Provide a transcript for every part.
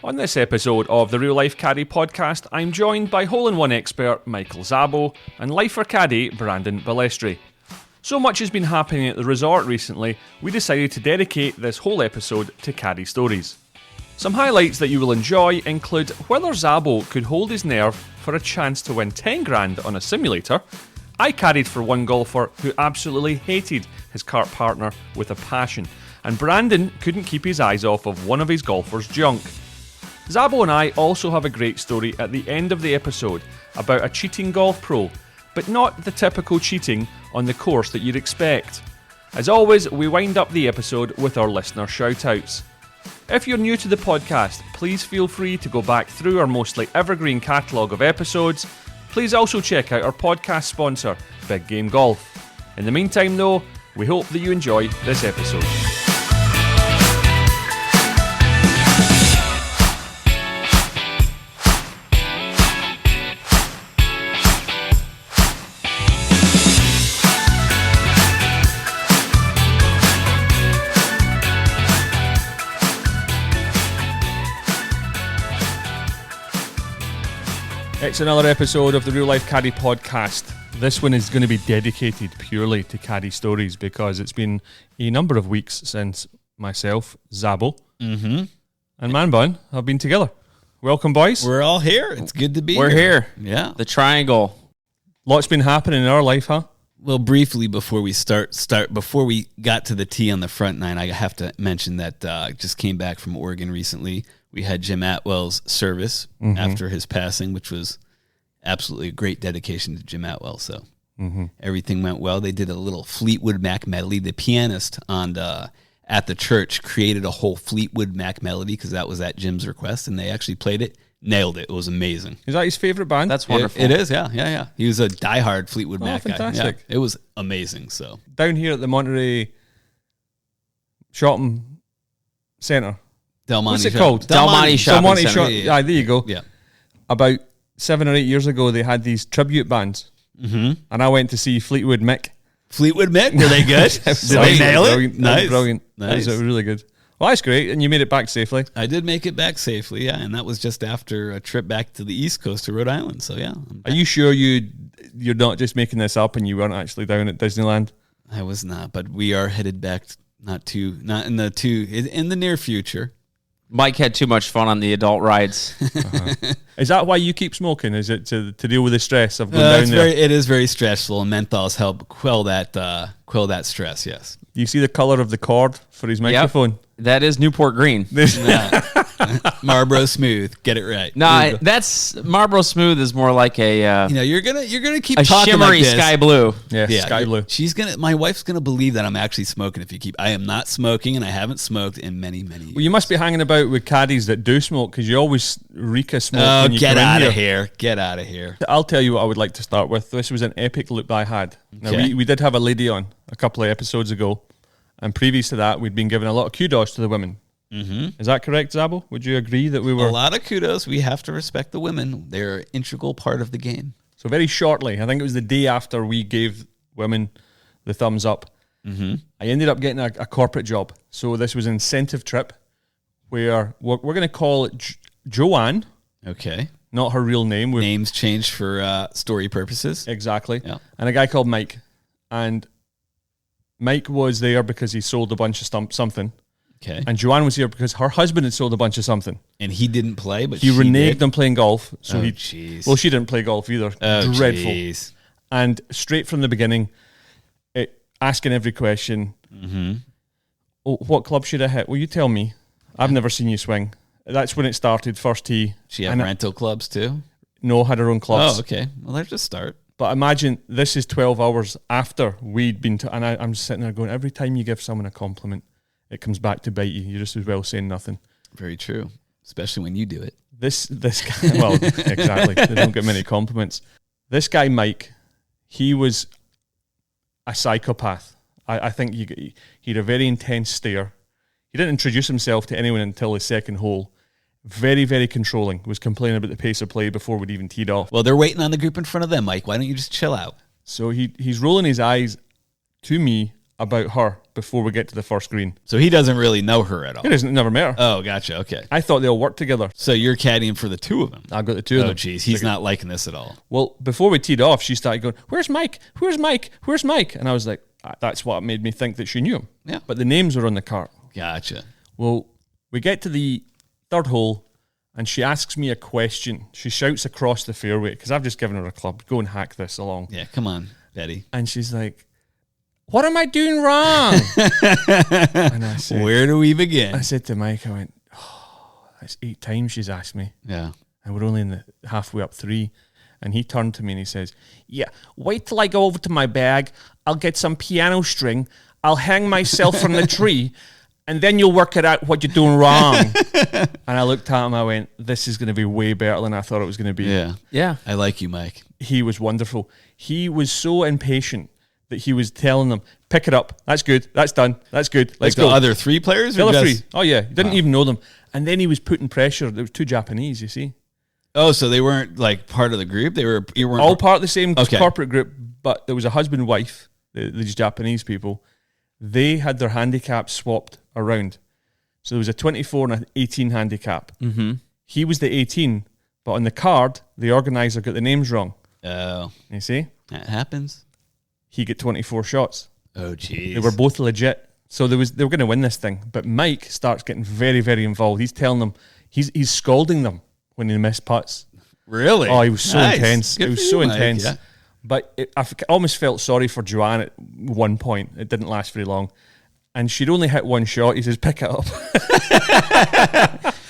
On this episode of the Real Life Caddie podcast, I'm joined by hole-in-one expert Michael Zabbo and lifer caddie Brandon Bellestri. So much has been happening at the resort recently, we decided to dedicate this whole episode to caddie stories. Some highlights that you will enjoy include whether Zabbo could hold his nerve for a chance to win 10 grand on a simulator. I caddied for one golfer who absolutely hated his cart partner with a passion, and Brandon couldn't keep his eyes off of one of his golfer's junk. Zabbo and I also have a great story at the end of the episode about a cheating golf pro, but not the typical cheating on the course that you'd expect. As always, we wind up the episode with our listener shoutouts. If you're new to the podcast, please feel free to go back through our mostly evergreen catalogue of episodes. Please also check out our podcast sponsor, Big Game Golf. In the meantime though, we hope that you enjoy this episode. It's another episode of the Real Life Caddie podcast. This one is going to be dedicated purely to caddie stories because it's been a number of weeks since myself, Zabbo, and Man Bun have been together. Welcome, boys. We're all here. It's good to be We're here. Yeah. The triangle. Lots been happening in our life, huh? Well, briefly before we before we got to the tee on the front nine, I have to mention that I just came back from Oregon recently. We had Jim Atwell's service after his passing, which was absolutely a great dedication to Jim Atwell. So everything went well. They did a little Fleetwood Mac medley. The pianist at the church created a whole Fleetwood Mac melody because that was at Jim's request, and they actually played it. Nailed it. It was amazing. Is that his favourite band? That's wonderful. It is, yeah. He was a diehard Fleetwood Mac fantastic. guy. Yeah, it was amazing. So Down here at the Monterey Shopping Centre. What's it called? Del Monte Shopping Center. Yeah, there you go. Yeah. About 7 or 8 years ago, they had these tribute bands. And I went to see Fleetwood Mac. Fleetwood Mac, were they good? Did they nail it? Nice. Brilliant. Nice. That was really good. Well, that's great. And you made it back safely. I did make it back safely, yeah. And that was just after a trip back to the East Coast to Rhode Island. So, yeah. Are you sure you're not just making this up and you weren't actually down at Disneyland? I was not, but we are headed back, not in the near future. Mike had too much fun on the adult rides. Is that why you keep smoking? Is it to deal with the stress of going down there? It is very stressful, and menthols help quell that stress, yes. You see the colour of the cord for his microphone? That is Newport Green. Marlboro Smooth, get it right. No, that's Marlboro Smooth is more like a you're gonna keep a talking shimmery like this. sky blue. Yeah, sky blue. My wife's gonna believe that I'm actually smoking if you keep. I am not smoking, and I haven't smoked in many years. Well, you must be hanging about with caddies that do smoke because you always reek of smoke when you get come out in of here. here! Get out of here! I'll tell you what I would like to start with. This was an epic loop I had. Now, we did have a lady on a couple of episodes ago, and previous to that, we'd been giving a lot of kudos to the women. Is that correct, Zabbo? Would you agree that we were... A lot of kudos. We have to respect the women. They're an integral part of the game. So very shortly, I think it was the day after we gave women the thumbs up, I ended up getting a corporate job. So this was an incentive trip where we're going to call it Joanne. Okay. Not her real name. Names changed for story purposes. Exactly. Yeah. And a guy called Mike. And Mike was there because he sold a bunch of something. Okay. And Joanne was here because her husband had sold a bunch of something. And he didn't play, but he reneged on playing golf. So jeez. Well, she didn't play golf either. Oh, dreadful. Geez. And straight from the beginning, asking every question. Oh, what club should I hit? Well, you tell me. I've never seen you swing. That's when it started, first tee. She had rental clubs too? No, had her own clubs. Oh, okay. Well, there's a start. But imagine this is 12 hours after we'd been and I'm sitting there going, every time you give someone a compliment, it comes back to bite you. You're just as well saying nothing. Very true, especially when you do it. This guy, well, exactly. They don't get many compliments. This guy, Mike, he was a psychopath. I think he had a very intense stare. He didn't introduce himself to anyone until the second hole. Very, very controlling. Was complaining about the pace of play before we'd even teed off. Well, they're waiting on the group in front of them, Mike. Why don't you just chill out? So he's rolling his eyes to me about her before we get to the first green. So he doesn't really know her at all. He doesn't, never met her. Oh, gotcha. Okay. I thought they all worked together. So you're caddying for the two of them. I've got the two of them. Oh, jeez. He's not liking this at all. Well, before we teed off, she started going, "Where's Mike? Where's Mike? Where's Mike?" And I was like, that's what made me think that she knew him. Yeah. But the names were on the cart. Gotcha. Well, we get to the third hole, and she asks me a question. She shouts across the fairway, because I've just given her a club. Go and hack this along. Yeah, come on, Betty. And she's like, "What am I doing wrong?" And I said, where do we begin? I said to Mike, I went, that's 8 times she's asked me. Yeah. And we're only in the halfway up 3. And he turned to me and he says, "Yeah, wait till I go over to my bag. I'll get some piano string. I'll hang myself from the tree. And then you'll work it out what you're doing wrong." And I looked at him, I went, this is going to be way better than I thought it was going to be. Yeah. Yeah. I like you, Mike. He was wonderful. He was so impatient that he was telling them, "Pick it up. That's good. That's done. That's good. Let's Like go." the other 3 players? The Or other just... 3. Oh, yeah. He didn't even know them. And then he was putting pressure. There was 2 Japanese, you see. Oh, so they weren't like part of the group? You weren't All part of the same Okay. corporate group, but there was a husband and wife, these Japanese people. They had their handicaps swapped around. So there was a 24 and an 18 handicap. Mm-hmm. He was the 18, but on the card, the organizer got the names wrong. Oh, You see? that happens. He got 24 shots. Oh, geez. They were both legit. So they were going to win this thing. But Mike starts getting very, very involved. He's telling them, he's scalding them when they miss putts. Really? Oh, he was so Nice. intense. Good It was for so you, Mike. intense. Yeah. But I almost felt sorry for Joanne at one point. It didn't last very long. And she'd only hit 1 shot. He says, "Pick it up."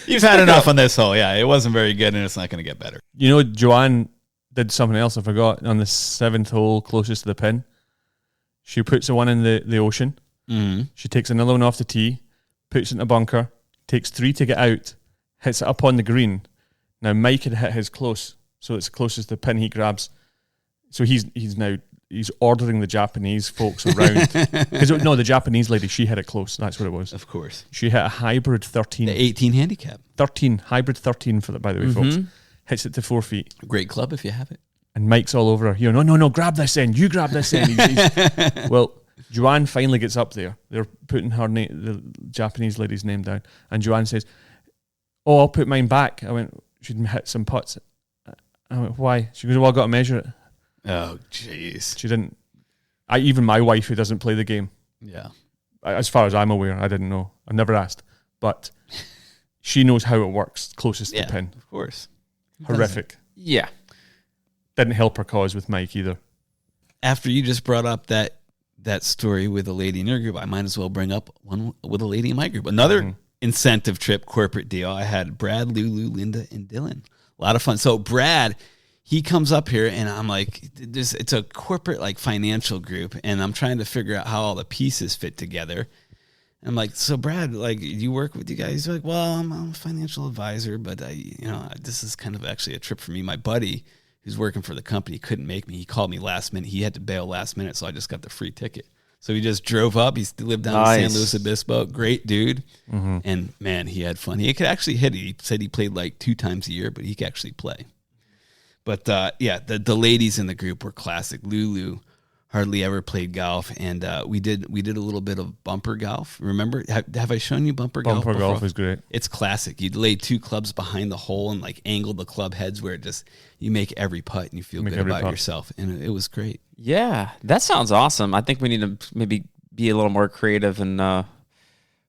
You've had enough on this hole. Yeah, it wasn't very good, and it's not going to get better. You know, Joanne did something else I forgot on the 7th hole closest to the pin. She puts the one in the ocean. Mm-hmm. She takes another one off the tee, puts it in a bunker, takes 3 to get out, hits it up on the green. Now, Mike had hit his close, so it's closest to the pin he grabs. So he's ordering the Japanese folks around. No, the Japanese lady, she hit it close. That's what it was. Of course. She hit a hybrid 13. The 18 handicap. 13, hybrid 13 for that, by the way, folks. Hits it to 4 feet. Great club if you have it. And Mike's all over her. You know, no, grab this end. You grab this end. Well, Joanne finally gets up there. They're putting the Japanese lady's name down. And Joanne says, "Oh, I'll put mine back." I went, she'd hit some putts. I went, "Why?" She goes, "Well, I've got to measure it." Oh, jeez. She didn't. Even my wife, who doesn't play the game, Yeah. as far as I'm aware, I didn't know. I never asked. But she knows how it works closest to the pin. Of course. Horrific. Yeah. Didn't help her cause with Mike either. After you just brought up that story with a lady in your group, I might as well bring up one with a lady in my group. Another incentive trip corporate deal. I had Brad, Lulu, Linda, and Dylan. A lot of fun. So Brad, he comes up here and I'm like, it's a corporate like financial group, and I'm trying to figure out how all the pieces fit together. I'm like, "So Brad, like, you work with you guys?" He's like, "Well, I'm a financial advisor, but this is kind of actually a trip for me. My buddy who's working for the company couldn't make me. He called me last minute. He had to bail last minute, so I just got the free ticket." So he just drove up. He lived down in San Luis Obispo. Great dude. Mm-hmm. And man, he had fun. He could actually hit it. He said he played like 2 times a year, but he could actually play. But the ladies in the group were classic. Lulu hardly ever played golf, and we did a little bit of bumper golf. Remember? Have I shown you bumper golf? Bumper golf is great. It's classic. You'd lay 2 clubs behind the hole and like angle the club heads where you make every putt and you feel good about yourself, and it was great. Yeah, that sounds awesome. I think we need to maybe be a little more creative and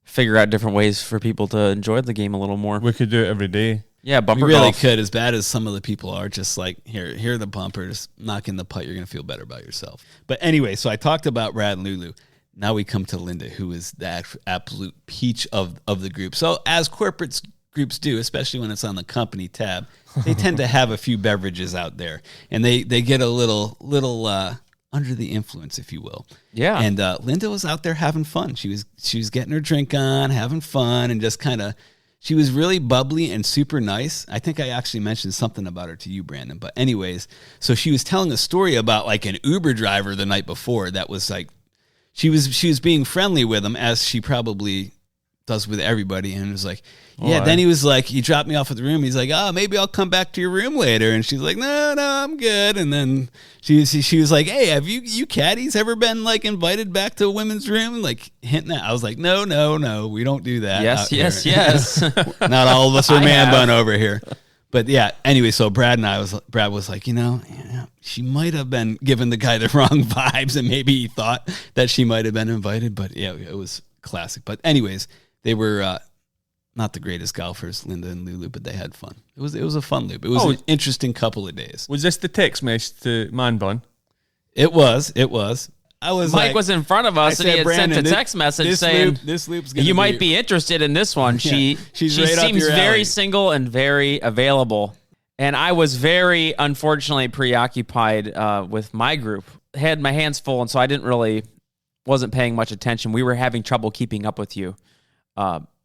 figure out different ways for people to enjoy the game a little more. We could do it every day. Yeah, bumper we really golf. could. As bad as some of the people are, just like here are the bumpers, knock in the putt, you're gonna feel better about yourself. But anyway, so I talked about Brad and Lulu. Now we come to Linda, who is the absolute peach of the group. So as corporate groups do, especially when it's on the company tab, they tend to have a few beverages out there, and they get a little under the influence, if you will. Yeah. And Linda was out there having fun. She was getting her drink on, having fun, and just kind of. She was really bubbly and super nice. I think I actually mentioned something about her to you, Brandon. But anyways, so she was telling a story about like an Uber driver the night before that was like, she was being friendly with him, as she probably does with everybody. And it was like, then he was like, he dropped me off at the room. He's like, oh, maybe I'll come back to your room later. And she's like, no, I'm good. And then she was like, hey, have you caddies ever been like invited back to a women's room? Like hinting at, I was like, no, we don't do that. Yes. Not all of us are man bun over here. But yeah, anyway, so Brad was like, she might have been giving the guy the wrong vibes, and maybe he thought that she might have been invited. But yeah, it was classic. But anyways, they were not the greatest golfers, Linda and Lulu, but they had fun. It was a fun loop. It was an interesting couple of days. Was this the text message to Man Bun? It was. Mike was in front of us, and he had sent a text message saying, "This loop's gonna you might be interested in this one." She right up seems your very alley. single and very available. And I was very, unfortunately, preoccupied with my group. Had my hands full, and so I wasn't paying much attention. We were having trouble keeping up with you.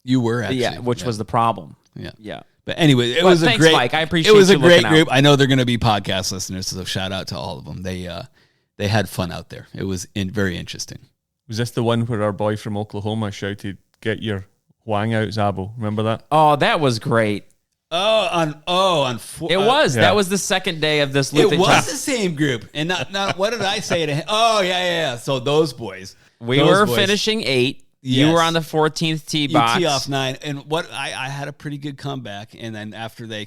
You were actually, which was the problem. Yeah. But anyway, it was a great. Mike. I appreciate it was a you great looking group. out. I know they're going to be podcast listeners, so shout out to all of them. They had fun out there. It was very interesting. Was this the one where our boy from Oklahoma shouted, "Get your wang out, Zabbo"? Remember that? Oh, that was great. It was. That was the second day of this loop. It was the same group. And not what did I say to him? Oh, yeah. So those boys. We were finishing 8. Yes. You were on the 14th tee box. You tee off 9. And what I had a pretty good comeback. And then after they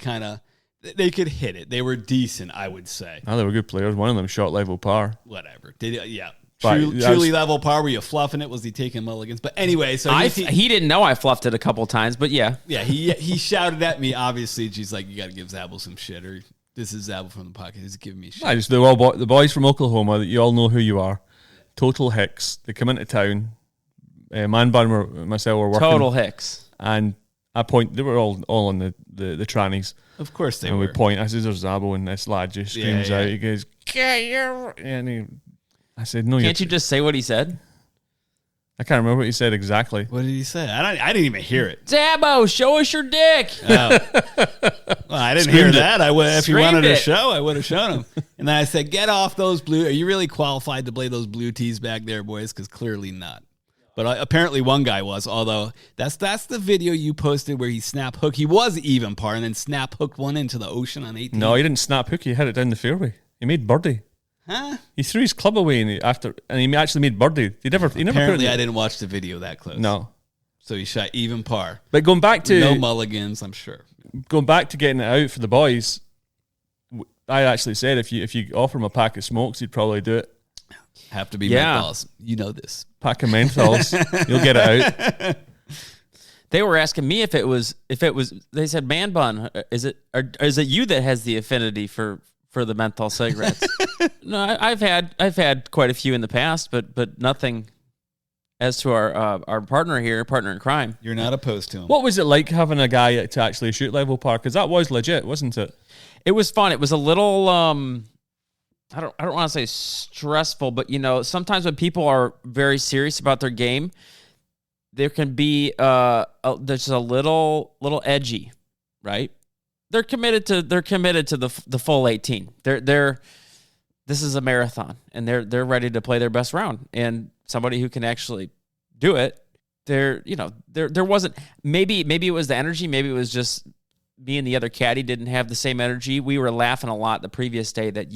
they could hit it. They were decent, I would say. Oh, they were good players. One of them shot level par. Whatever. Yeah. But Truly level par. Were you fluffing it? Was he taking mulligans? But anyway, so he didn't know I fluffed it a couple times, but yeah. Yeah, he shouted at me, obviously. She's like, you got to give Zabbo some shit. Or this is Zabbo from the pocket. He's giving me shit. I just the boys from Oklahoma, that you all know who you are. Total hicks. They come into town. Man Bun and myself were working. Total hicks. And they were all on the trannies. Of course they and were. And we point. I said, there's Zabbo, and this lad just screams out. He goes, "Get your..." And I said, "No, can't you just say what he said?" I can't remember what he said exactly. What did he say? I didn't even hear it. Zabbo, show us your dick. Oh. Well, I didn't hear that. I would, if he wanted to show, I would have shown him. And then I said, "Get off those blue. Are you really qualified to play those blue tees back there, boys? Because clearly not." But apparently one guy was, although that's the video you posted where he snap hook. He was even par and then snap hooked one into the ocean on 18. No, he didn't snap hook. He hit it down the fairway. He made birdie. Huh? He threw his club away and he actually made birdie. He never Apparently I didn't watch the video that close. No. So he shot even par. But going back to... No mulligans, I'm sure. Going back to getting it out for the boys, I actually said if you offer him a pack of smokes, he'd probably do it. Have to be menthols. You know this. Pack of menthols. You'll get it out. They were asking me if it was. They said, "Man Bun, is it you that has the affinity for the menthol cigarettes?" No, I've had quite a few in the past, but nothing as to our partner in crime. You're not opposed to him. What was it like having a guy to actually shoot level par? Because that was legit, wasn't it? It was fun. It was a little. I don't want to say stressful, but sometimes when people are very serious about their game, there can be there's a little edgy, right? They're committed to the full 18. This is a marathon, and they're ready to play their best round. And somebody who can actually do it, there wasn't, maybe it was the energy, maybe it was just me and the other caddy didn't have the same energy. We were laughing a lot the previous day that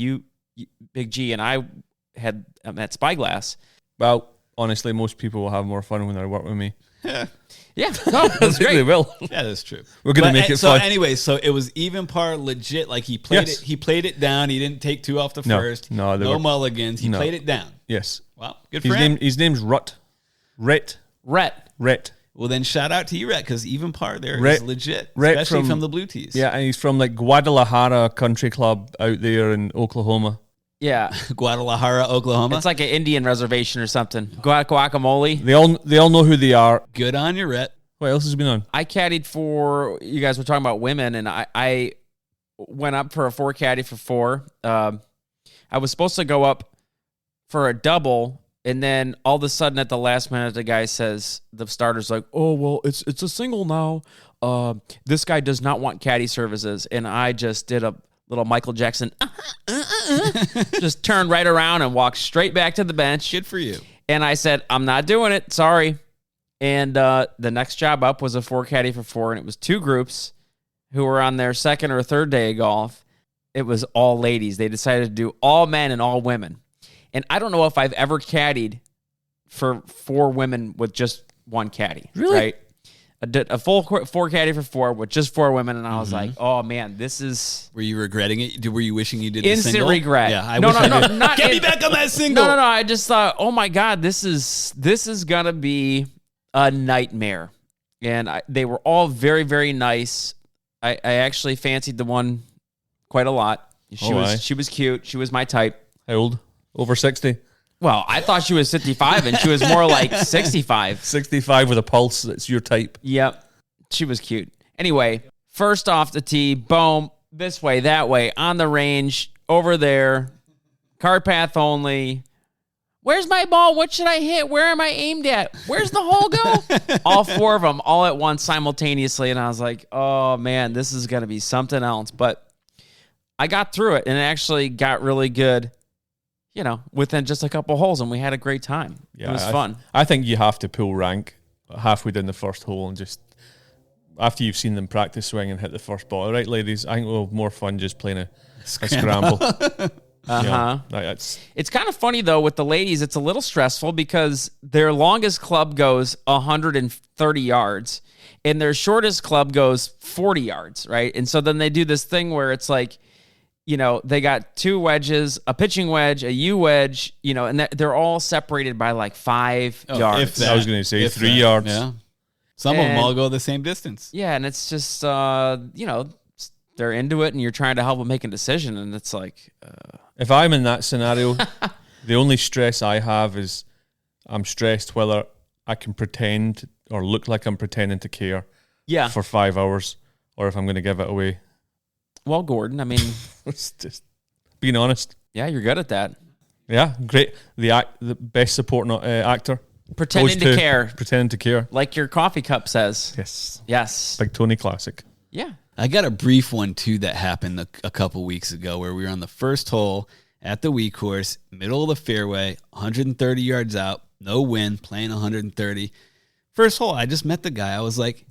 Big G and I had at Spyglass. Well, honestly, most people will have more fun when they work with me. Yeah, no, that's great. They will. Yeah, that's true. We're gonna make it so fun. Anyway, so it was even par, legit. Like he played it. He played it down. He didn't take 2 off the first. No, mulligans. He played it down. Yes. Well, good for him. His name's Rhett. Well, then shout out to you, Rhett, because even par there is legit, especially from the blue tees. Yeah, and he's from like Guadalajara Country Club out there in Oklahoma. Yeah, Guadalajara, Oklahoma. It's like an Indian reservation or something. Guacamole. They all know who they are. Good on you, Rhett. What else has been on? I caddied for, you guys were talking about women, and I went up for a 4 caddy for 4. I was supposed to go up for a double, and then all of a sudden at the last minute, the guy says, the starter's like, "Oh, well, it's a single now. This guy does not want caddy services." And I just did a little Michael Jackson, just turned right around and walked straight back to the bench. Good for you. And I said, "I'm not doing it. Sorry." And the next job up was a 4 caddy for 4, and it was 2 groups who were on their second or third day of golf. It was all ladies. They decided to do all men and all women. And I don't know if I've ever caddied for 4 women with just 1 caddy. Really? Right? A full 4 caddy for 4 with just 4 women, and I was like, "Oh man, this is." Were you regretting it? Were you wishing you did instant the single? regret? Yeah, I no, wish no, I no, did. not Get me back on that single. No. I just thought, "Oh my god, this is gonna be a nightmare." And they were all very, very nice. I actually fancied the one quite a lot. She was cute. She was my type. How old? Over 60? Well, I thought she was 55, and she was more like 65. 65 with a pulse. That's your type. Yep. She was cute. Anyway, first off the tee, boom, this way, that way, on the range, over there, cart path only. Where's my ball? What should I hit? Where am I aimed at? Where's the hole go? All 4 of them, all at once, simultaneously, and I was like, oh, man, this is going to be something else. But I got through it, and it actually got really good, within just a couple holes, and we had a great time. Yeah, it was fun. I think you have to pull rank halfway down the first hole and just, after you've seen them practice swing and hit the first ball. Right, ladies? I think we'll have more fun just playing a scramble. It's kind of funny, though, with the ladies. It's a little stressful because their longest club goes 130 yards, and their shortest club goes 40 yards, right? And so then they do this thing where it's like, they got 2 wedges, a pitching wedge, a U wedge, and they're all separated by like 5 yards. I was going to say 3 yards. Yeah. Some of them all go the same distance. Yeah, and it's just, they're into it, and you're trying to help them make a decision, and it's like... If I'm in that scenario, the only stress I have is I'm stressed whether I can pretend or look like I'm pretending to care for 5 hours, or if I'm going to give it away. Well, Gordon, I mean... It's just being honest. Yeah, you're good at that. Yeah, great. The best supporting actor. Pretending to care. Pretending to care. Like your coffee cup says. Yes. Big Tony classic. Yeah. I got a brief one, too, that happened a couple weeks ago where we were on the first hole at the Wii course, middle of the fairway, 130 yards out, no wind, playing 130. First hole, I just met the guy. I was like,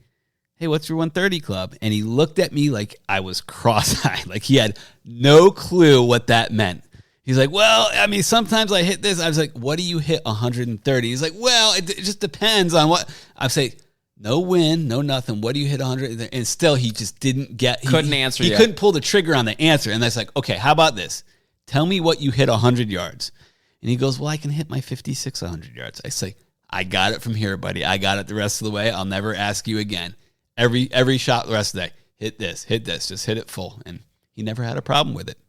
hey, what's your 130 club? And he looked at me like I was cross-eyed. Like he had no clue what that meant. He's like, well, I mean, sometimes I hit this. I was like, what do you hit 130? He's like, well, it just depends on what. I say, no win, no nothing. What do you hit 100? And still, he just didn't get. Couldn't answer He yet. couldn't pull the trigger on the answer. And that's like, okay, how about this? Tell me what you hit 100 yards. And he goes, well, I can hit my 56 100 yards. I say, I got it from here, buddy. I got it the rest of the way. I'll never ask you again. Every shot the rest of the day, hit this, just hit it full. And he never had a problem with it.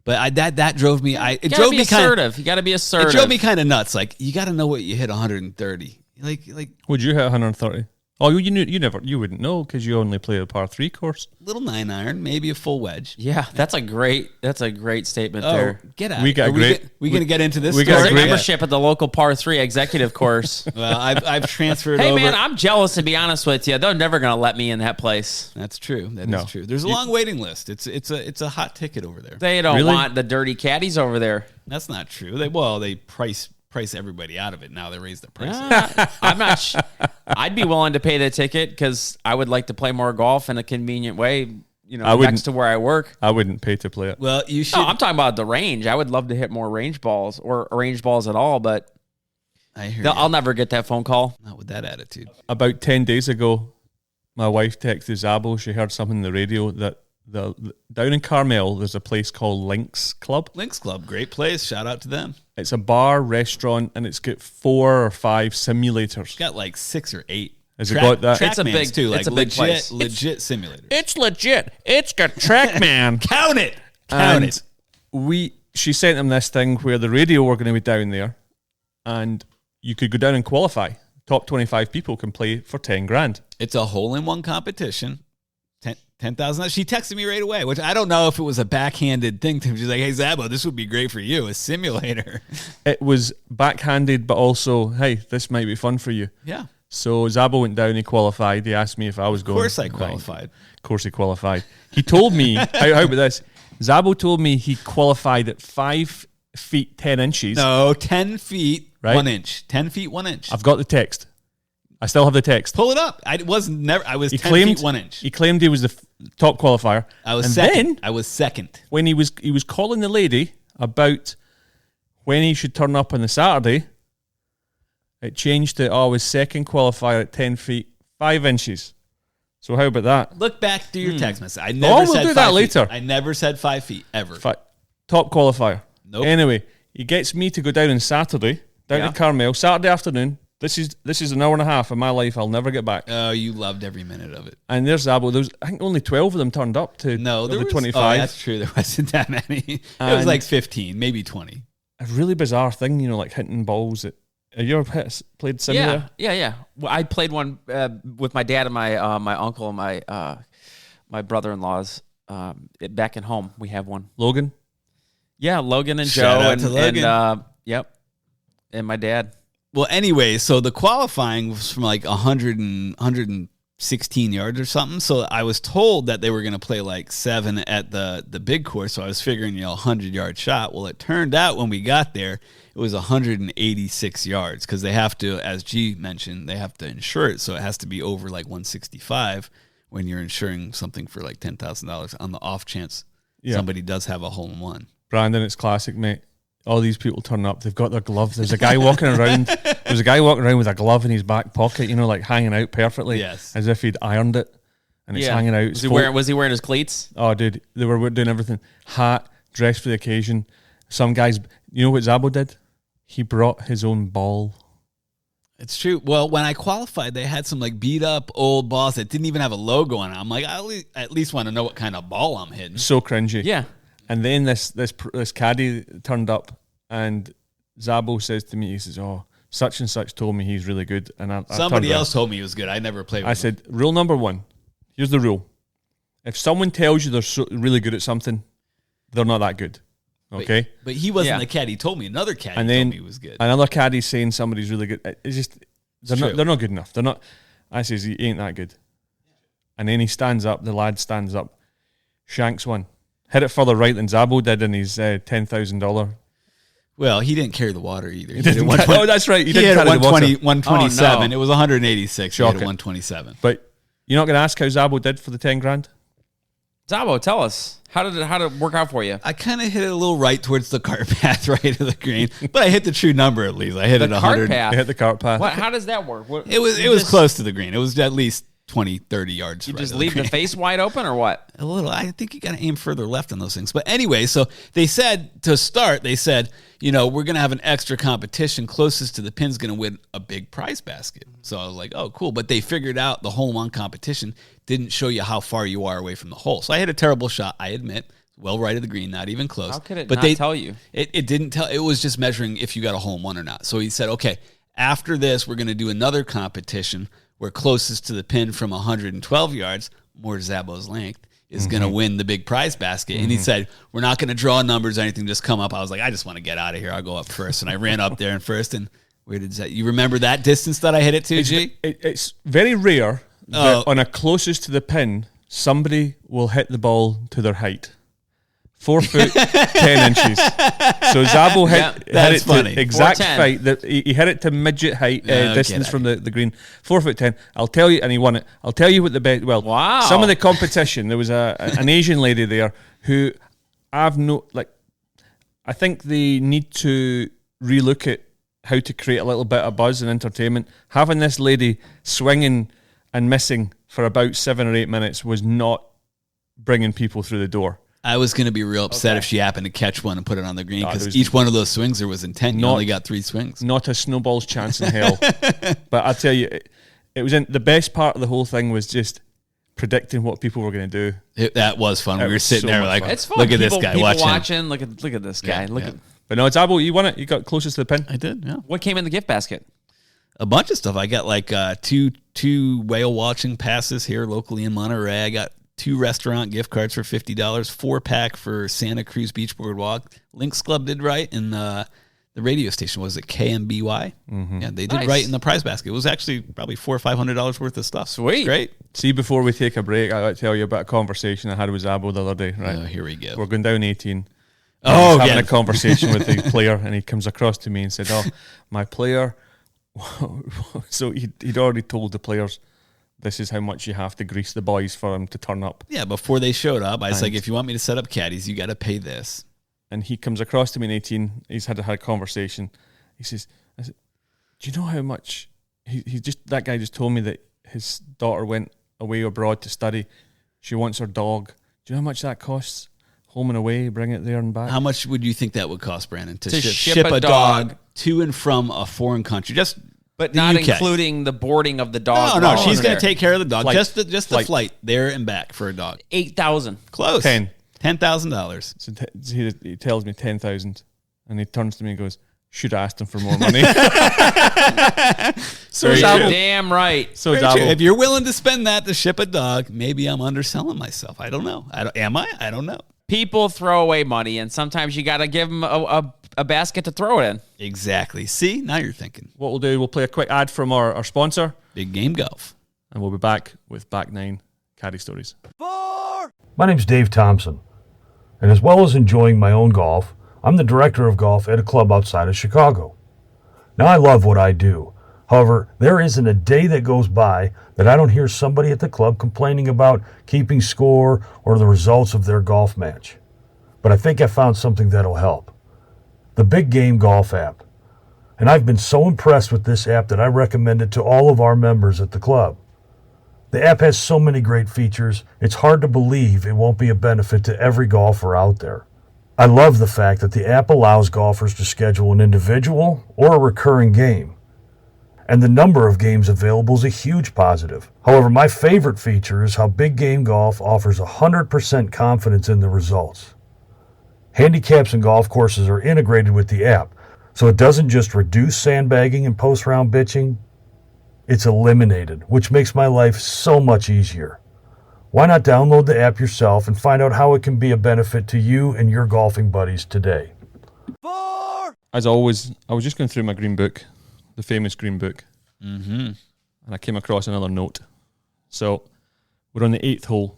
But that drove me. It drove me assertive. You got to be assertive. It drove me kind of nuts. Like you got to know what you hit 130. Like would you hit 130? Oh, you wouldn't know because you only play a par 3 course. Little 9-iron, maybe a full wedge. Yeah, that's a great statement there. Get out. We got we going to get into this. We story? got great membership at the local par 3 executive course. Well, I've transferred. Hey over. man, I'm jealous to be honest with you. They're never going to let me in that place. That's true. That is true. There's a long waiting list. It's a hot ticket over there. They don't want the dirty caddies over there. That's not true. They price everybody out of it now. They raise the prices. I'm not. I'd be willing to pay the ticket because I would like to play more golf in a convenient way. Next to where I work. I wouldn't pay to play it. Well, you should. No, I'm talking about the range. I would love to hit more range balls or range balls at all, but I'll never get that phone call. Not with that attitude. About 10 days ago, my wife texted Zabbo. She heard something on the radio that down in Carmel, there's a place called Lynx Club. Lynx Club, great place. Shout out to them. It's a bar, restaurant, and it's got 4 or 5 simulators. It's got like 6 or 8. Has it got that? It's a big, too, like it's a big place. Legit simulator. It's legit. It's got TrackMan. Count it. She sent him this thing where the radio were going to be down there, and you could go down and qualify. Top 25 people can play for 10 grand. It's a hole-in-one competition. 10,000. She texted me right away, which I don't know if it was a backhanded thing to me. She's like, hey, Zabbo, this would be great for you, a simulator. It was backhanded, but also, hey, this might be fun for you. Yeah. So Zabbo went down, he qualified. He asked me if I was going. Of course I qualified. Of course he qualified. He told me, how about this? Zabbo told me he qualified at 5 feet 10 inches. No, 10 feet, right? 1 inch. 10 feet, 1 inch. I've got the text. I still have the text. Pull it up. I was 10 feet 1 inch. He claimed he was the top qualifier. I was and second. Then, I was second. when he was calling the lady about when he should turn up on the Saturday, it changed to, I was second qualifier at 10 feet 5 inches. So how about that? Look back through your text message. I never we'll said do 5 that feet. later. I never said 5 feet ever. Top qualifier. Nope. Anyway, he gets me to go down on Saturday, down to Carmel, Saturday afternoon. This is an hour and a half of my life I'll never get back. Oh, you loved every minute of it. And there's Zabbo. There was, I think, only 12 of them turned up to There was 25. Oh, that's true. There wasn't that many. It was like 15, maybe 20. A really bizarre thing, like hitting balls. Have you ever played sim there? Yeah. Well, I played one with my dad and my uncle and my brother-in-laws back at home. We have one. Logan? Yeah, Logan and Shout Joe out and to Logan. and my dad. Well, anyway, so the qualifying was from like 116 yards or something. So I was told that they were going to play like 7 at the big course. So I was figuring, 100-yard shot. Well, it turned out when we got there, it was 186 yards because they have to, as G mentioned, they have to insure it. So it has to be over like 165 when you're insuring something for like $10,000 on the off chance somebody does have a hole in one. Brandon, it's classic, mate. All these people turn up. They've got their gloves. There's a guy walking around. There's a guy walking around with a glove in his back pocket, like hanging out perfectly, Yes, as if he'd ironed it, and it's hanging out. Was he wearing his cleats? Oh, dude, they were doing everything. Hat, dressed for the occasion. Some guys, you know what Zabbo did? He brought his own ball. It's true. Well, when I qualified, they had some like beat up old balls that didn't even have a logo on it. I'm like, I at least want to know what kind of ball I'm hitting. So cringy. Yeah. And then this caddy turned up, and Zabbo says to me, he says, "Oh, such and such told me he's really good." And somebody else told me he was good. I never played with him. I said, rule number 1. Here's the rule: if someone tells you they're really good at something, they're not that good. Okay. But he wasn't the caddy. He told me another caddy and then told me he was good. Another caddy saying somebody's really good. It's just they're not good enough. They're not. I says he ain't that good. And then he stands up. The lad stands up, shanks one. Hit it further right than Zabbo did in his $10,000. Well, he didn't carry the water either. He didn't oh, that's right. He hit 127. Oh, no. It was 186. He hit Shocking. 127. But you're not going to ask how Zabbo did for the 10 grand? Zabbo, tell us how did it work out for you? I kind of hit it a little right towards the cart path, right of the green, but I hit the true number at least. I hit it 100. Path. You hit the cart path. What? How does that work? It was close to the green. It was at least 20, 30 yards. You right just of leave the the face wide open or what? A little. I think you got to aim further left on those things. But anyway, so they said to start, we're going to have an extra competition. Closest to the pin's going to win a big prize basket. So I was like, oh, cool. But they figured out the hole-in-one competition didn't show you how far you are away from the hole. So I hit a terrible shot, I admit. Well right of the green, not even close. How could it but not tell you? It didn't tell. It was just measuring if you got a hole-in-one or not. So he said, okay, after this, we're going to do another competition where closest to the pin from 112 yards, more Zabbo's length, is going to win the big prize basket. And he said, we're not going to draw numbers or anything, just come up. I was like, I just want to get out of here. I'll go up first. And I ran up there and first. And where did that? You remember that distance that I hit it to, G? It's very rare that on a closest to the pin, somebody will hit the ball to their height. 4 foot 10 inches. So Zabbo hit it funny. to exact height. He hit it to midget height distance from the green. 4 foot 10. I'll tell you, and he won it. I'll tell you what the best. Well, wow. Some of the competition. There was an Asian lady there who I think they need to relook at how to create a little bit of buzz and entertainment. Having this lady swinging and missing for about 7 or 8 minutes was not bringing people through the door. I was going to be real upset if she happened to catch one and put it on the green because each one of those swings there was intent. You only got 3 swings. Not a snowball's chance in hell. But I tell you, it was the best part of the whole thing was just predicting what people were going to do. That was fun. We were sitting there like, it's fun. Look at this guy. People Watch him. Look at this guy. Yeah. But no, it's Zabbo. You won it. You got closest to the pin. I did, yeah. What came in the gift basket? A bunch of stuff. I got like two whale watching passes here locally in Monterey. I got 2 restaurant gift cards for $50, 4-pack for Santa Cruz Beach Boardwalk. Lynx Club did right, and the radio station was it KMBY. Yeah, they did right in the prize basket. It was actually probably $400 or $500 worth of stuff. Sweet, great. See, before we take a break, I'd like to tell you about a conversation I had with Zabbo the other day. Right, here we go. We're going down 18. Oh, having a conversation with the player, and he comes across to me and said, "Oh, my player So he'd already told the players, this is how much you have to grease the boys for them to turn up. Yeah, before they showed up, I was like, if you want me to set up caddies, you got to pay this. And he comes across to me in 18. He's had a conversation. He says, do you know how much that guy just told me that his daughter went away abroad to study. She wants her dog. Do you know how much that costs? Home and away, bring it there and back. How much would you think that would cost, Brandon, to ship a dog to and from a foreign country? But not UK. Including the boarding of the dog. No, she's going to take care of the dog. Flight. Just the flight there and back for a dog. $8,000. Close. $10,000. So he tells me 10,000, and he turns to me and goes, "Should have asked him for more money." So damn right. So Zabbo, if you're willing to spend that to ship a dog, maybe I'm underselling myself. I don't know. Am I? I don't know. People throw away money, and sometimes you got to give them a basket to throw it in. Exactly. See, now you're thinking. what we'll do, we'll play a quick ad from our sponsor, Big Game Golf. and we'll be back with Back 9 Caddy Stories. My name's Dave Thompson, and as well as enjoying my own golf, I'm the director of golf at a club outside of Chicago. Now, I love what I do. However, there isn't a day that goes by that I don't hear somebody at the club complaining about keeping score or the results of their golf match. But I think I found something that'll help. The Big Game Golf app. And I've been so impressed with this app that I recommend it to all of our members at the club. The app has so many great features, it's hard to believe it won't be a benefit to every golfer out there. I love the fact that the app allows golfers to schedule an individual or a recurring game. And the number of games available is a huge positive. However, my favorite feature is how Big Game Golf offers 100% confidence in the results. Handicaps and golf courses are integrated with the app, so it doesn't just reduce sandbagging and post-round bitching, it's eliminated, which makes my life so much easier. Why not download the app yourself and find out how it can be a benefit to you and your golfing buddies today? As always, I was just going through my green book, the famous green book, Mm-hmm. and I came across another note. So we're on the 8th hole.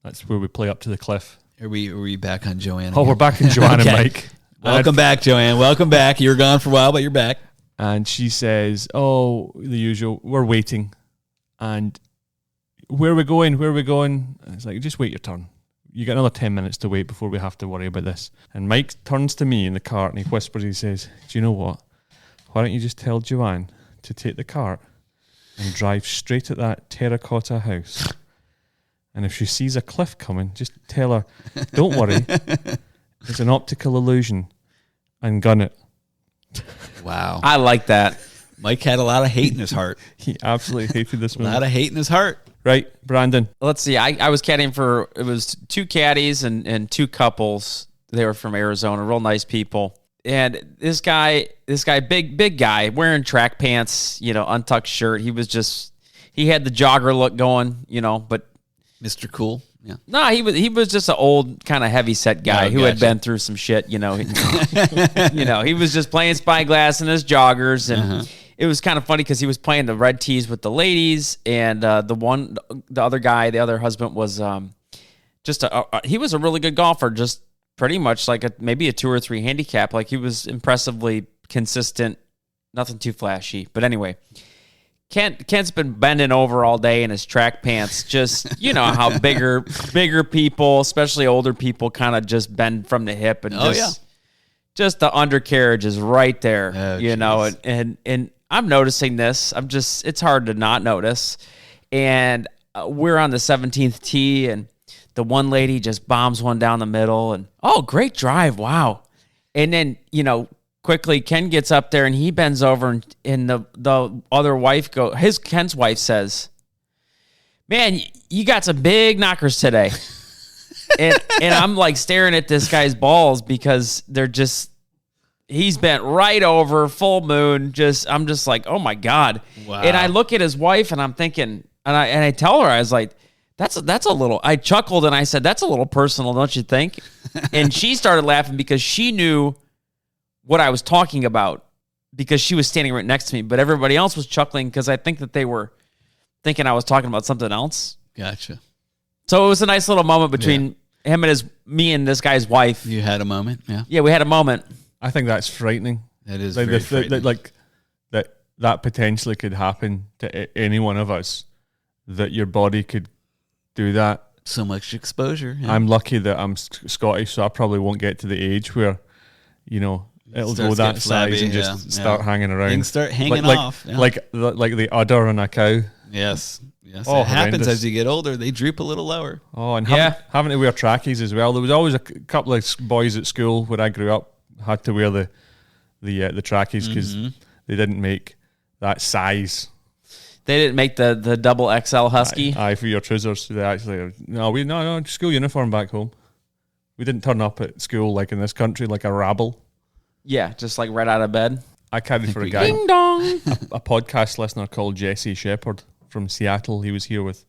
That's where we play up to the cliff. Are we back on Joanne? Oh, again? we're back in Joanne Okay. and Mike. Welcome back, Joanne. Welcome back. You were gone for a while, but you're back. And she says, "Oh, the usual. We're waiting, and where are we going? Where are we going?" And it's like, just wait your turn. You got another 10 minutes to wait before we have to worry about this. And Mike turns to me in the cart and he whispers. He says, "Do you know what? Why don't you just tell Joanne to take the cart and drive straight at that terracotta house? And if she sees a cliff coming, just tell her, don't worry, it's an optical illusion, and gun it." Wow. I like that. Mike had a lot of hate in his heart. He absolutely hated this A movie. lot of hate in his heart. Right, Brandon. Let's see. I was caddying for, it was two caddies and two couples. They were from Arizona, real nice people. And this guy, big guy, wearing track pants, untucked shirt. He had the jogger look going, but Mr. Cool. Yeah. no, he was just an old kind of heavy set guy who had gotcha. been through some shit, He was just playing spyglass in his joggers, and it was kind of funny because he was playing the red tees with the ladies, and the other husband was he was a really good golfer, just pretty much like maybe a 2 or 3 handicap. Like, he was impressively consistent, nothing too flashy. But anyway, Kent's been bending over all day in his track pants. Just, how bigger people, especially older people, kind of just bend from the hip, and just the undercarriage is right there, and I'm noticing this. It's hard to not notice. And we're on the 17th tee, and the one lady just bombs one down the middle, and great drive, wow. And then, quickly Ken gets up there and he bends over, and the other wife Ken's wife says, "Man, you got some big knockers today." and I'm like staring at this guy's balls because he's bent right over, full moon. I'm just like, oh my God. Wow. And I look at his wife and I'm thinking, and I tell her, I was like, that's a little, I chuckled and I said, "That's a little personal, don't you think?" And she started laughing because she knew what I was talking about, because she was standing right next to me, but everybody else was chuckling because I think that they were thinking I was talking about something else. Gotcha. So it was a nice little moment between him and me and this guy's wife. You had a moment, yeah. Yeah, we had a moment. I think that's frightening. That is Like very frightening. that that potentially could happen to any one of us, that your body could do that. So much exposure. Yeah. I'm lucky that I'm Scottish, so I probably won't get to the age where, it'll go that size and just start hanging around. Things start hanging off. Yeah. Like the udder on a cow. Yes. Oh, it happens horrendous. as you get older. They droop a little lower. Oh, and having to wear trackies as well. There was always a couple of boys at school where I grew up had to wear the trackies because they didn't make that size. They didn't make the double XL husky. Aye, for your trousers. They actually no school uniform back home. We didn't turn up at school like in this country like a rabble. Yeah, just like right out of bed. I carried for a guy, Ding dong. a podcast listener called Jesse Shepherd from Seattle. He was here with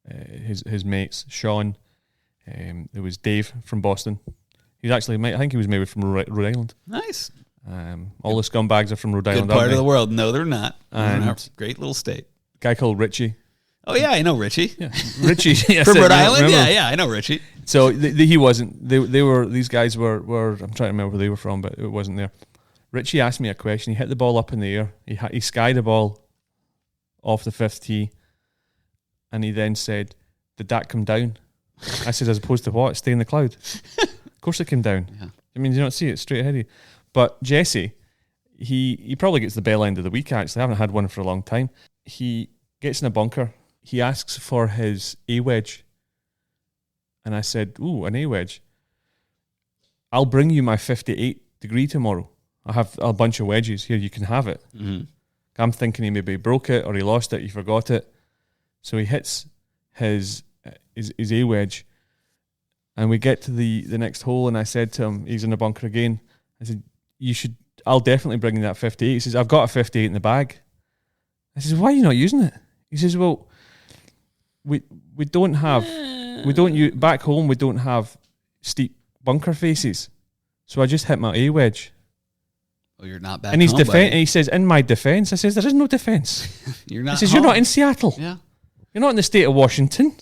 his mates, Sean. There was Dave from Boston. He's actually, I think he was maybe from Rhode Island. Nice. All the scumbags are from Rhode Island. Good part of the world. No, they're not. And great little state. Guy called Richie. Oh yeah, I know Richie. Yeah. Richie from Rhode Island. Yeah, I know Richie. So he wasn't. They were. These guys were. I'm trying to remember where they were from, but it wasn't there. Richie asked me a question. He hit the ball up in the air. He skied the ball off the fifth tee, and he then said, "Did that come down?" I said, "As opposed to what? Stay in the cloud." Of course it came down. Yeah. I mean, you don't see it straight ahead of you. But Jesse, he probably gets the bell end of the week. Actually, I haven't had one for a long time. He gets in a bunker. He asks for his A wedge, and I said, "Ooh, an A wedge. I'll bring you my 58 degree tomorrow. I have a bunch of wedges here. You can have it." Mm-hmm. I'm thinking he maybe broke it or he lost it. He forgot it, so he hits his A wedge, and we get to the next hole. And I said to him, he's in the bunker again. I said, "You should. I'll definitely bring you that 58." He says, "I've got a 58 in the bag." I says, "Why are you not using it?" He says, "Well, we don't have back home. We don't have steep bunker faces, so I just hit my A wedge." Oh, you're not back. And he's home, and he says, "In my defense," I says, "There is no defense." You're not. He says, home. "You're not in Seattle. Yeah. You're not in the state of Washington."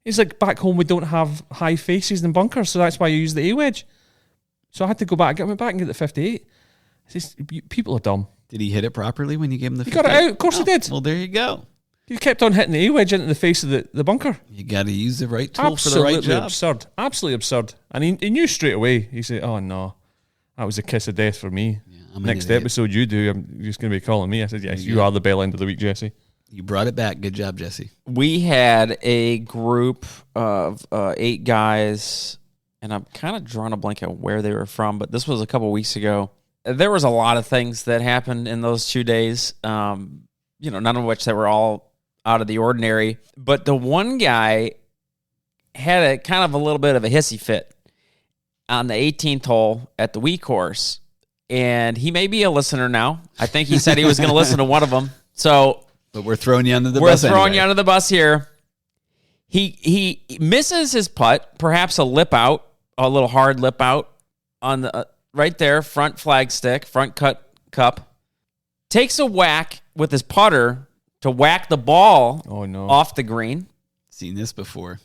He's like, "Back home we don't have high faces and bunkers, so that's why you use the A wedge." So I had to go back, get back and get the 58. I says, "People are dumb." Did he hit it properly when you gave him the 58? He got it out. Of course he did. Well, there you go. He kept on hitting the A wedge into the face of the bunker. You got to use the right tool for the right job. Absurd. Absolutely absurd. And he knew straight away. He said, "Oh no, that was a kiss of death for me." Yeah, next episode you do, I'm just going to be calling me. I said, "Yes, you are the bell end of the week, Jesse." You brought it back. Good job, Jesse. We had a group of 8 guys, and I'm kind of drawing a blank on where they were from, but this was a couple weeks ago. There was a lot of things that happened in those 2 days, none of which that were all out of the ordinary. But the one guy had a kind of a little bit of a hissy fit on the 18th hole at the Wee course, and he may be a listener now. I think he said he was going to listen to one of them. So, but we're throwing you under the bus. We're throwing you under the bus here. He misses his putt, perhaps a little hard lip out on the right there, front flagstick, front cup. Takes a whack with his putter to whack the ball off the green. Seen this before.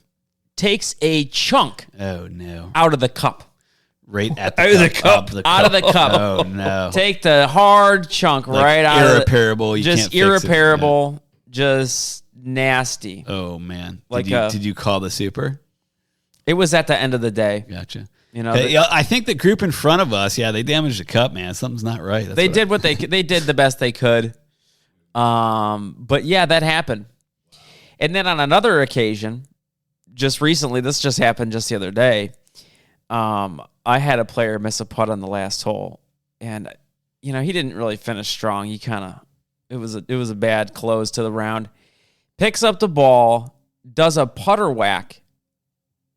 Takes a chunk out of the cup. Right at the cup. Out of the cup. Oh, no. Take the hard chunk right out of the... Irreparable. You just can't fix it. Irreparable. Just nasty. Oh, man. Like did you call the super? It was at the end of the day. Gotcha. I think the group in front of us, they damaged the cup, man. Something's not right. They did the best they could. But yeah, that happened. And then on another occasion, just recently, this just happened just the other day. I had a player miss a putt on the last hole, and he didn't really finish strong. It was a bad close to the round. Picks up the ball, does a putter whack.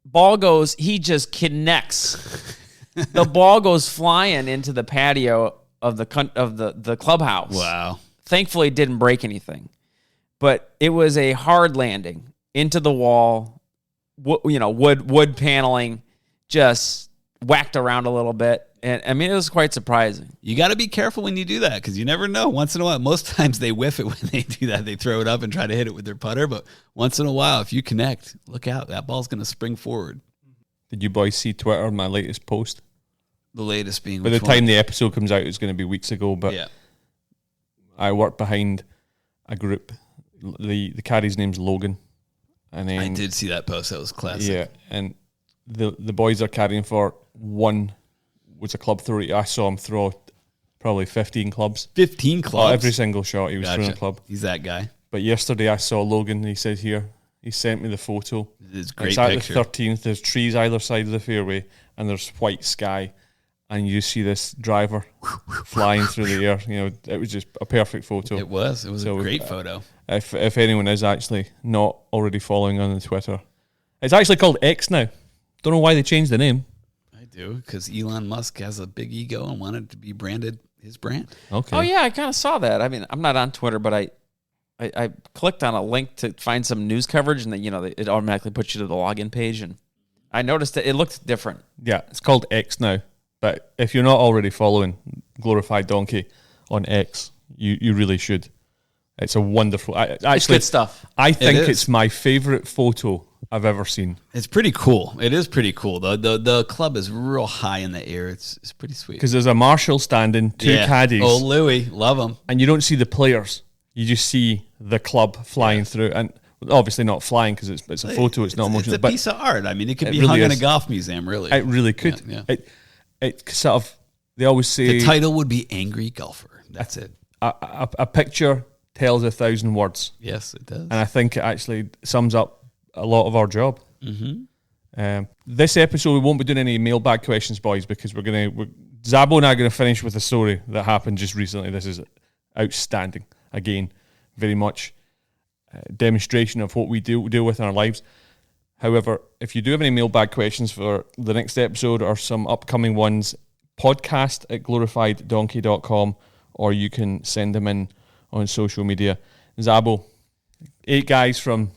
Ball goes, he just connects. The ball goes flying into the patio of the clubhouse. Wow. Thankfully, it didn't break anything. But it was a hard landing into the wall, wood paneling, just whacked around a little bit. And I mean, it was quite surprising. You got to be careful when you do that because you never know. Once in a while, most times they whiff it when they do that. They throw it up and try to hit it with their putter. But once in a while, if you connect, look out. That ball's going to spring forward. Did you boys see Twitter, my latest post? The latest being by the time the episode comes out, it's going to be weeks ago. But yeah. I work behind a group. The caddy's name's Logan. And then, I did see that post. That was classic. Yeah, and the boys are caddying for one was a club throw. I saw him throw probably 15 clubs. 15 clubs? Every single shot he was throwing a club. He's that guy. But yesterday I saw Logan. He said he sent me the photo. It's a great it's at picture. the 13th. There's trees either side of the fairway, and there's white sky, and you see this driver flying through the air. You know, it was just a perfect photo. It was a great photo. If anyone is actually not already following on the Twitter, it's actually called X now. Don't know why they changed the name. I do, because Elon Musk has a big ego and wanted to be branded his brand. Okay. Oh yeah, I kind of saw that. I mean, I'm not on Twitter, but I clicked on a link to find some news coverage, and then it automatically puts you to the login page, and I noticed that it looked different. Yeah, it's called X now. But if you're not already following Glorified Donkey on X, you really should. It's a wonderful. It's good stuff. I think it's my favorite photo I've ever seen. It's pretty cool. It is pretty cool. The club is real high in the air. It's pretty sweet. Because there's a marshal standing, two caddies. Oh, Louis, love him. And you don't see the players. You just see the club flying through. And obviously not flying because it's a photo. It's not emotional. It's a piece of art. I mean, it could be really hung in is. a golf museum, really. It really could. Yeah. It sort of, they always say... The title would be Angry Golfer. That's it. A picture tells 1,000 words. Yes, it does. And I think it actually sums up a lot of our job. Mm-hmm. This episode, we won't be doing any mailbag questions, boys, because Zabbo and I are going to finish with a story that happened just recently. This is outstanding. Again, very much demonstration of what we deal with in our lives. However, if you do have any mailbag questions for the next episode or some upcoming ones, podcast@glorifieddonkey.com, or you can send them in on social media. Zabbo, 8 guys from...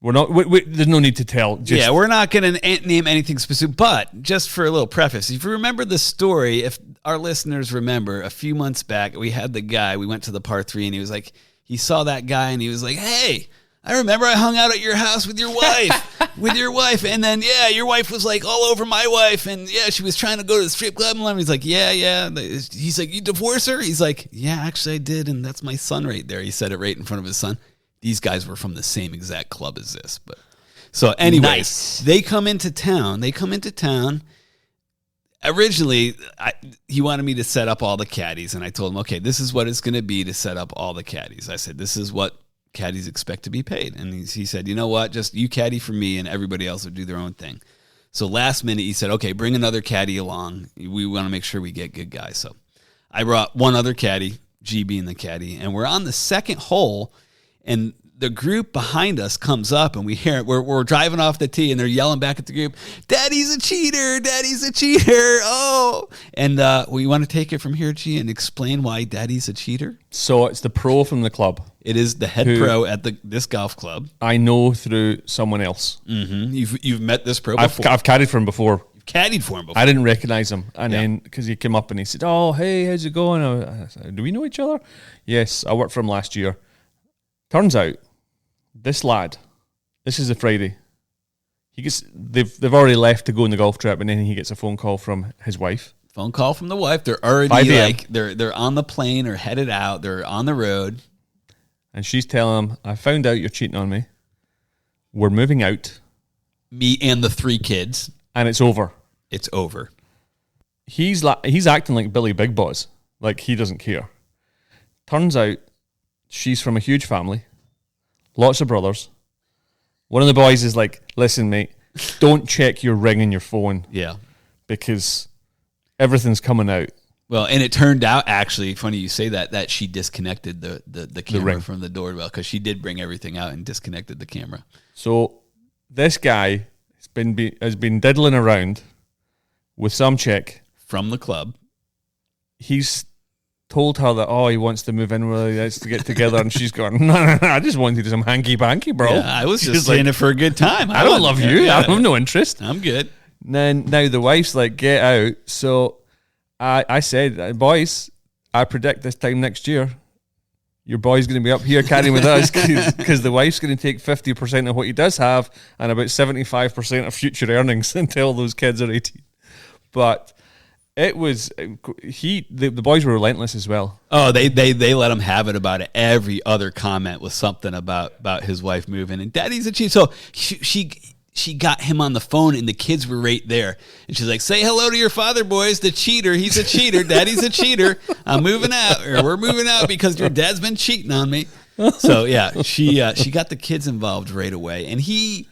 there's no need to tell. We're not going to name anything specific, but just for a little preface, if you remember the story, if our listeners remember, a few months back, we had the guy, we went to the par 3, and he was like, he saw that guy, and he was like, hey, I remember I hung out at your house with your wife, and then, your wife was like all over my wife, and she was trying to go to the strip club, and he's like, yeah. He's like, you divorce her? He's like, yeah, actually I did, and that's my son right there. He said it right in front of his son. These guys were from the same exact club as this. But so anyways, They come into town. Originally, he wanted me to set up all the caddies, and I told him, okay, this is what it's going to be to set up all the caddies. I said, this is what caddies expect to be paid. And he said, you know what, just you caddy for me, and everybody else will do their own thing. So last minute, he said, okay, bring another caddy along. We want to make sure we get good guys. So I brought one other caddy, G being the caddy, and we're on the second hole, and the group behind us comes up, and we hear it. We're driving off the tee, and they're yelling back at the group, Daddy's a cheater! Daddy's a cheater! Oh! And we want to take it from here, G, and explain why Daddy's a cheater. So it's the pro from the club. It is the head pro at this golf club. I know through someone else. Mm-hmm. You've met this pro before. I've caddied for him before. You've caddied for him before. I didn't recognize him. And then, because he came up and he said, oh, hey, how's it going? I said, do we know each other? Yes, I worked for him last year. Turns out, this lad, this is a Friday. They've already left to go on the golf trip, and then he gets a phone call from his wife. Phone call from the wife. They're already they're on the plane or headed out. They're on the road. And she's telling him, I found out you're cheating on me. We're moving out. Me and the 3 kids. And it's over. It's over. He's acting like Billy Big Boss. Like he doesn't care. Turns out she's from a huge family. Lots of brothers. One of the boys is like, listen, mate, don't check your ring in your phone. Yeah. Because everything's coming out. Well, and it turned out, actually, funny you say that she disconnected the camera from the doorbell, because she did bring everything out and disconnected the camera. So this guy has been diddling around with some chick. From the club. He's told her that, he wants to move in with us to get together, and she's going, no, I just wanted some hanky-panky, bro. Yeah, I was just saying it for a good time. I don't love you. I have no interest. I'm good. Then now the wife's like, get out. So I said, boys, I predict this time next year, your boy's going to be up here caddying with us, because the wife's going to take 50% of what he does have and about 75% of future earnings until those kids are 18. But It was the boys were relentless as well. Oh, they let him have it about it. Every other comment was something about his wife moving, and Daddy's a cheat. So she got him on the phone, and the kids were right there, and she's like, "Say hello to your father, boys. The cheater. He's a cheater. Daddy's a cheater. I'm moving out, or we're moving out because your dad's been cheating on me." So yeah, she got the kids involved right away, and he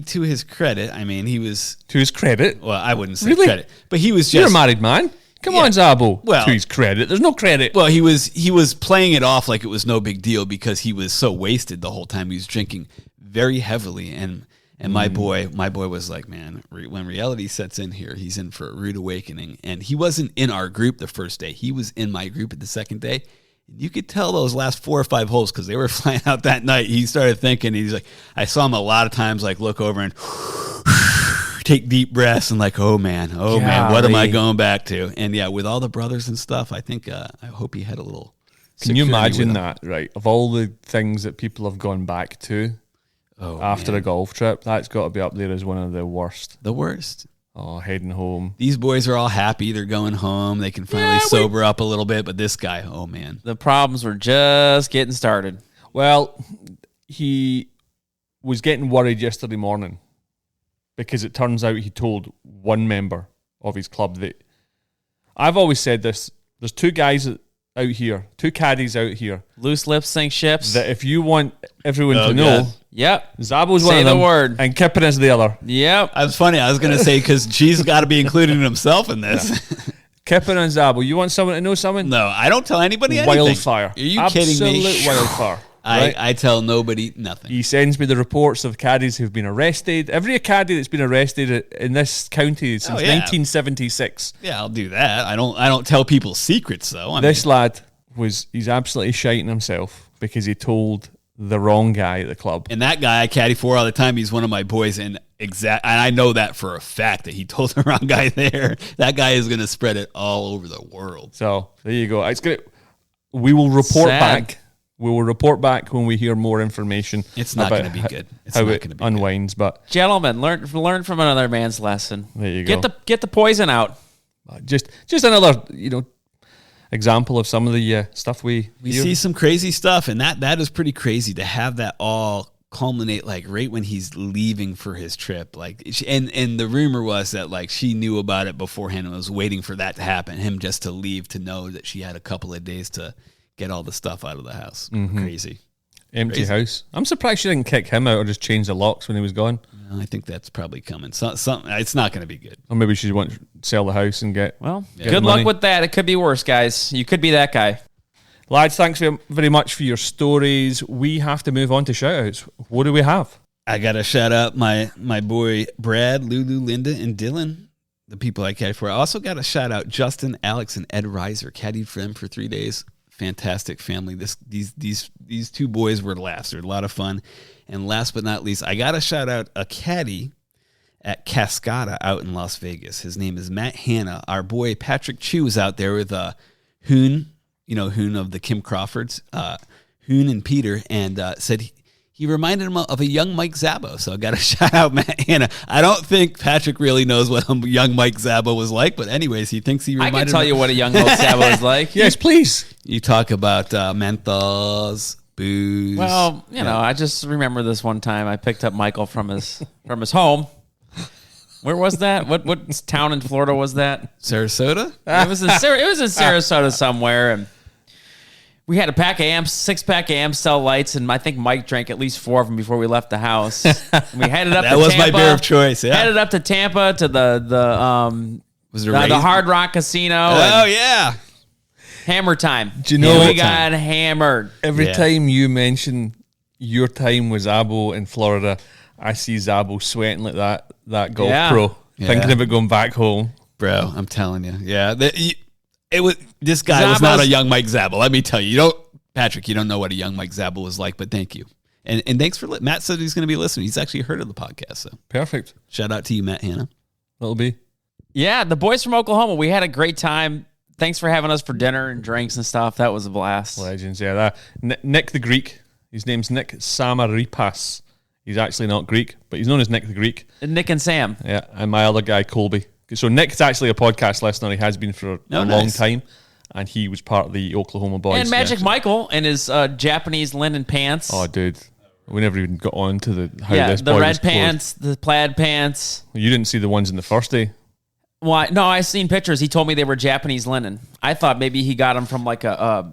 to his credit, I mean, he was To his credit, well, I wouldn't say Really? credit, but he was just you're a married man. Come on, Zabbo. Well- to his credit, there's no credit. Well, he was playing it off like it was no big deal because he was so wasted the whole time. He was drinking very heavily, and my boy was like, man, when reality sets in here, he's in for a rude awakening. And he wasn't in our group the first day; he was in my group at the second day. You could tell those last 4 or 5 holes because they were flying out that night. He started thinking. He's like, I saw him a lot of times, like look over and take deep breaths and like, oh man, what am I going back to? And yeah, with all the brothers and stuff, I think I hope he had a little. Can you security imagine with him. that? Right, of all the things that people have gone back to after a golf trip, that's got to be up there as one of the worst. The worst. Oh, heading home. These boys are all happy. They're going home. They can finally sober up a little bit. But this guy, oh man. The problems were just getting started. Well, he was getting worried yesterday morning because it turns out he told one member of his club that I've always said this. There's 2 guys out here, 2 caddies out here Loose lips sink ships. that if you want everyone Oh, to know, God. Yep. Zabbo's one Say of the them, word. and Kippen is the other. Yep. I was funny. I was going to say because G's got to be including himself in this. Kippen and Zabbo. You want someone to know something? No, I don't tell anybody anything. Wildfire. Are you kidding me? Absolute wildfire. Right? I tell nobody nothing. He sends me the reports of caddies who've been arrested. Every caddy that's been arrested in this county since 1976. Yeah, I'll do that. I don't tell people secrets though. I This lad he's absolutely shiting himself because he told the wrong guy at the club. and that guy I caddy for all the time. He's one of my boys, and I know that for a fact that he told the wrong guy there. That guy is going to spread it all over the world. So there you go. It's good. We will report Sad. back. We will report back when we hear more information. It's not about going to be good. It's how not it going to be unwinds. But Gentlemen, learn from another man's lesson. there you go. Get the poison out. Just another example of some of the stuff we hear. see some crazy stuff, and that is pretty crazy to have that all culminate like right when he's leaving for his trip. Like, and the rumor was that like she knew about it beforehand and was waiting for that to happen. Him just to leave to know that she had a couple of days to get all the stuff out of the house. Crazy. Empty Crazy. house. I'm surprised she didn't kick him out or just change the locks when he was gone. I think that's probably coming. It's not going to be good. Or maybe she wants to sell the house and get. Well, get good money. luck with that. It could be worse, guys. You could be that guy. Lads, thanks very much for your stories. We have to move on to shoutouts. What do we have? I got to shout out my boy Brad, Lulu, Linda, and Dylan, the people I caddy for. I also got to shout out Justin, Alex, and Ed Reiser. Caddied for them for 3 days. Fantastic family. These 2 boys were laughs. They're a lot of fun. And last but not least, I got to shout out a caddy at Cascada out in Las Vegas. His name is Matt Hanna. Our boy Patrick Chu is out there with Hoon, Hoon of the Kim Crawfords, Hoon and Peter, and said he reminded him of a young Mike Zabbo. So I got to shout out Matt Hanna. I don't think Patrick really knows what a young Mike Zabbo was like, but anyways, he thinks he I reminded can tell him. you what a young Mo Sabo is like. Yes, please. You talk about menthols, booze. Well, I just remember this one time I picked up Michael from his home. Where was that? What town in Florida was that? Sarasota? It was in Sarasota somewhere, and we had a pack of amps, 6-pack of Amstel lights, and I think Mike drank at least 4 of them before we left the house. And we headed up. That to was Tampa, my beer of choice. Yeah. Headed up to Tampa to the Was it a the raise? Hard Rock Casino. Oh and yeah. hammer time. Do you know we what got hammered? Every Yeah. time you mention your time with Zabbo in Florida, I see Zabbo sweating like that golf Yeah. pro, Yeah. thinking about going back home. Bro, I'm telling you. Yeah. This guy was not a young Mike Zabbo. Let me tell you. Patrick, you don't know what a young Mike Zabbo was like, but thank you. And thanks for Matt said he's going to be listening. He's actually heard of the podcast. So Perfect. shout out to you, Matt Hanna. That'll be. Yeah, the boys from Oklahoma. We had a great time. Thanks for having us for dinner and drinks and stuff. That was a blast. Legends, yeah. Nick the Greek. His name's Nick Samaripas. He's actually not Greek, but he's known as Nick the Greek. Nick and Sam. Yeah, and my other guy, Colby So Nick's actually a podcast listener. He has been for a long nice. time, and he was part of the Oklahoma boys. And Magic Michael and his Japanese linen pants. Oh, dude, we never even got on to how this the boy red was clothed. pants, the plaid pants. You didn't see the ones in the first day. Why? No, I seen pictures. He told me they were Japanese linen. I thought maybe he got them from like a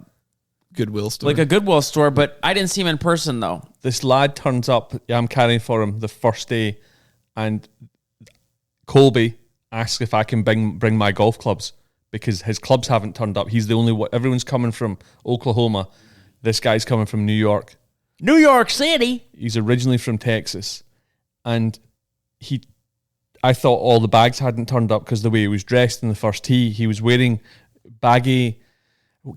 Goodwill store. like a Goodwill store, but I didn't see him in person though. This lad turns up. I'm carrying for him the first day, and Colby asks if I can bring my golf clubs because his clubs haven't turned up. He's the only one. Everyone's coming from Oklahoma. This guy's coming from New York. New York City. He's originally from Texas, and I thought all the bags hadn't turned up because the way he was dressed in the first tee, he was wearing baggy,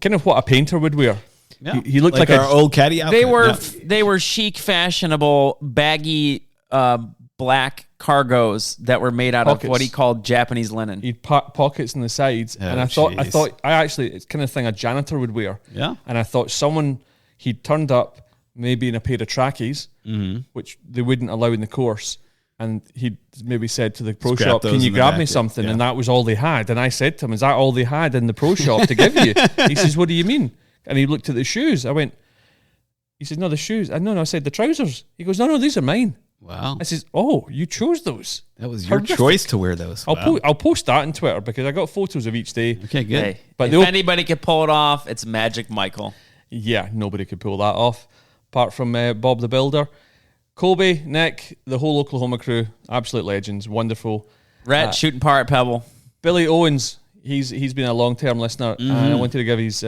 kind of what a painter would wear. Yeah. He looked like our old caddy outfit. They were chic, fashionable, baggy, black cargos that were made out Pockets. of what he called Japanese linen. He'd pockets in the sides, and I thought it's kind of thing a janitor would wear. Yeah. And I thought he'd turned up maybe in a pair of trackies, which they wouldn't allow in the course. And he maybe said to the pro Scrap shop, those can you in the grab me back, something? yeah. And that was all they had. And I said to him, is that all they had in the pro shop to give you? He says, what do you mean? And he looked at the shoes. He said, no, the shoes. I said, the trousers. He goes, no, these are mine. Wow. I says, oh, you chose those. That was your Horrific. choice to wear those. Wow. I'll post that on Twitter because I got photos of each day. Okay, good. Hey, But if anybody could pull it off, it's Magic Michael. Yeah, nobody could pull that off apart from Bob the Builder. Colby, Nick, the whole Oklahoma crew, absolute legends, wonderful. Rhett shooting par at Pebble. Billy Owens, he's been a long-term listener, and I wanted to give his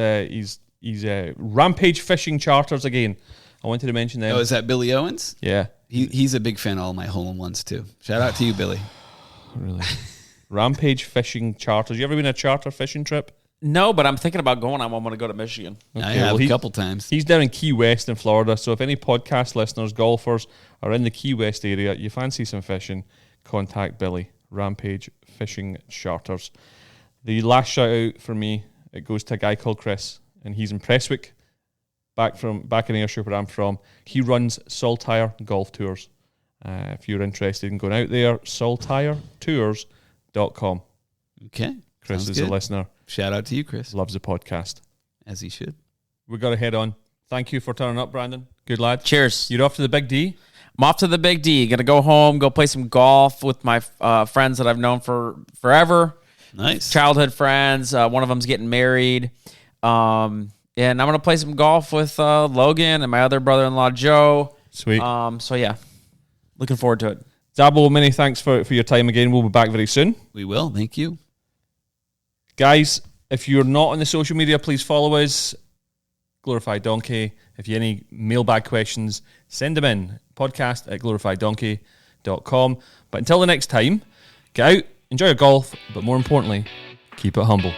Rampage Fishing Charters again. I wanted to mention them. Oh, is that Billy Owens? Yeah. He's a big fan of all my hole-in-ones, too. Shout out to you, Billy. Really? Rampage Fishing Charters. You ever been on a charter fishing trip? No, but I'm thinking about going. I want to go to Michigan. I have a couple times. He's down in Key West in Florida, so if any podcast listeners, golfers, are in the Key West area, you fancy some fishing, contact Billy. Rampage Fishing Charters. The last shout out for me, it goes to a guy called Chris, and he's in Prestwick, back in Ayrshire where I'm from. He runs Saltire Golf Tours. If you're interested in going out there, saltiretours.com. Okay. Chris is a listener. Shout out to you, Chris. Loves the podcast. As he should. We got to head on. Thank you for turning up, Brandon. Good lad. Cheers. You're off to the Big D? I'm off to the Big D. Gonna go home, go play some golf with my friends that I've known for forever. Nice. Childhood friends. One of them's getting married. And I'm gonna play some golf with Logan and my other brother-in-law Joe. Sweet. So yeah, looking forward to it. Zabbo, many thanks for your time again. We'll be back very soon. We will. Thank you. Guys, if you're not on the social media, please follow us. Glorified Donkey. If you have any mailbag questions, send them in. podcast@glorifieddonkey.com. But until the next time, get out, enjoy your golf, but more importantly, keep it humble.